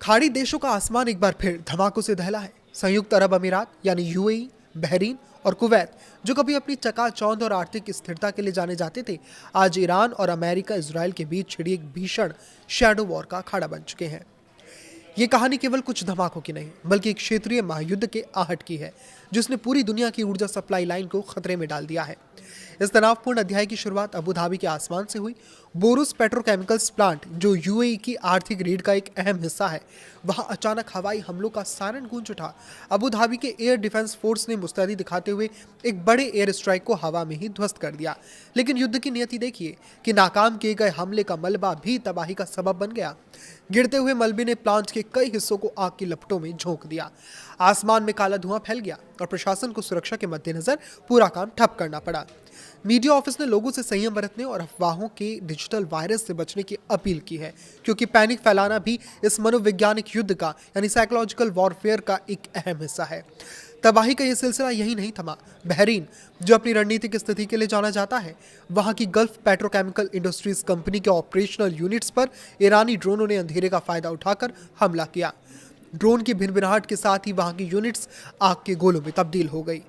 खाड़ी देशों का आसमान एक बार फिर धमाकों से दहला है। संयुक्त अरब अमीरात यानी यूएई, बहरीन और कुवैत, जो कभी अपनी चकाचौंध और आर्थिक स्थिरता के लिए जाने जाते थे, आज ईरान और अमेरिका इजराइल के बीच छिड़ी एक भीषण शैडो वॉर का अखाड़ा बन चुके हैं। ये कहानी केवल कुछ धमाकों की नहीं, बल्कि एक क्षेत्रीय महायुद्ध के आहट की है, जिसने पूरी दुनिया की ऊर्जा सप्लाई लाइन को खतरे में डाल दिया है। इस तनावपूर्ण अध्याय की शुरुआत अबू धाबी के आसमान से हुई। बोरुस पेट्रोकेमिकल्स प्लांट, जो यूएई की आर्थिक रीढ़ का एक अहम हिस्सा है, वहां अचानक हवाई हमलों का सायरन गूंज उठा। अबू धाबी के एयर डिफेंस फोर्स ने मुस्तैदी दिखाते हुए एक बड़े एयर स्ट्राइक को हवा में ही ध्वस्त कर दिया। लेकिन युद्ध की नियति देखिए कि नाकाम किए गए हमले का मलबा भी तबाही का सबब बन गया। गिरते हुए मलबे ने प्लांट के कई हिस्सों को आग की लपटों में झोंक दिया। आसमान में काला धुआं फैल गया और प्रशासन को सुरक्षा के मद्देनजर पूरा काम ठप करना पड़ा। मीडिया ऑफिस ने लोगों से संयम बरतने और अफवाहों के डिजिटल वायरस से बचने की अपील की है, क्योंकि पैनिक फैलाना भी इस मनोवैज्ञानिक युद्ध का यानी साइकोलॉजिकल वॉरफेयर का एक अहम हिस्सा है। तबाही का यह सिलसिला यही नहीं थमा। बहरीन, जो अपनी रणनीतिक स्थिति के लिए जाना जाता है, वहां की गल्फ पेट्रोकेमिकल इंडस्ट्रीज कंपनी के ऑपरेशनल यूनिट्स पर ईरानी ड्रोनों ने अंधेरे का फायदा उठाकर हमला किया। ड्रोन की भिनभिनाहट के साथ ही वहां की यूनिट्स आग के गोलों में तब्दील हो गई।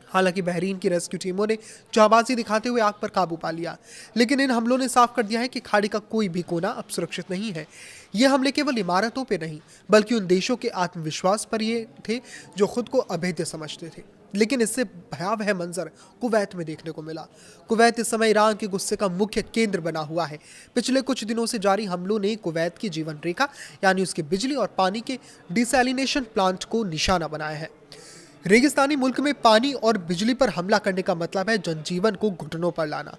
हालांकि बहरीन की रेस्क्यू टीमों ने जाबाजी दिखाते हुए आग पर काबू पा लिया, लेकिन इन हमलों ने साफ कर दिया है कि खाड़ी का कोई भी कोना अब सुरक्षित नहीं है। ये हमले केवल इमारतों पे नहीं, बल्कि उन देशों के आत्मविश्वास पर ये थे जो खुद को अभेद्य समझते थे। लेकिन इससे भयावह मंजर कुवैत में देखने को मिला। कुवैत इस समय ईरान के गुस्से का मुख्य केंद्र बना हुआ है। पिछले कुछ दिनों से जारी हमलों ने कुवैत की जीवन रेखा यानी उसके बिजली और पानी के डिसैलिनेशन प्लांट को निशाना बनाया है। रेगिस्तानी मुल्क में पानी और बिजली पर हमला करने का मतलब है जनजीवन को घुटनों पर लाना।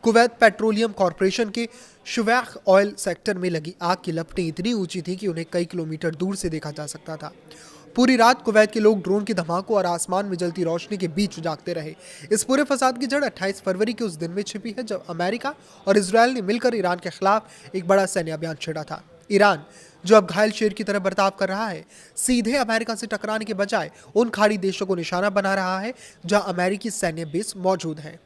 कुवैत पेट्रोलियम कॉरपोरेशन के शुवैख ऑयल सेक्टर में लगी आग की लपटें इतनी ऊंची थी कि उन्हें कई किलोमीटर दूर से देखा जा सकता था। पूरी रात कुवैत के लोग ड्रोन के धमाकों और आसमान में जलती रोशनी के बीच जागते रहे। इस पूरे फसाद की जड़ 28 फरवरी के उस दिन में छिपी है, जब अमेरिका और इजराइल ने मिलकर ईरान के खिलाफ एक बड़ा सैन्य अभियान छेड़ा था। ईरान, जो अब घायल शेर की तरह बर्ताव कर रहा है, सीधे अमेरिका से टकराने के बजाय उन खाड़ी देशों को निशाना बना रहा है जहां अमेरिकी सैन्य बेस मौजूद है।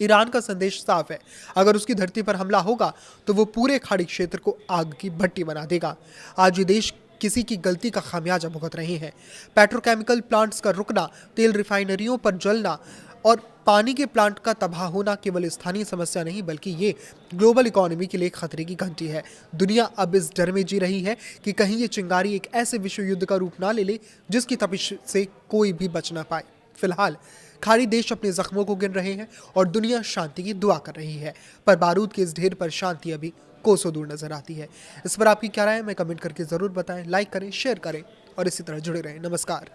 ईरान का संदेश साफ है, अगर उसकी धरती पर हमला होगा तो वो पूरे खाड़ी क्षेत्र को आग की भट्टी बना देगा। आज ये देश किसी की गलती का खामियाजा भुगत रहे हैं। पेट्रोकेमिकल प्लांट्स का रुकना, तेल रिफाइनरियों पर जलना और पानी के प्लांट का तबाह होना केवल स्थानीय समस्या नहीं, बल्कि ये ग्लोबल इकोनॉमी के लिए खतरे की घंटी है। दुनिया अब इस डर में जी रही है कि कहीं ये चिंगारी एक ऐसे विश्व युद्ध का रूप ना ले ले जिसकी तपिश से कोई भी बच ना पाए। फिलहाल खाड़ी देश अपने जख्मों को गिन रहे हैं और दुनिया शांति की दुआ कर रही है, पर बारूद के इस ढेर पर शांति अभी कोसों दूर नजर आती है। इस पर आपकी क्या राय है, मैं कमेंट करके जरूर बताएं। लाइक करें, शेयर करें और इसी तरह जुड़े रहें। नमस्कार।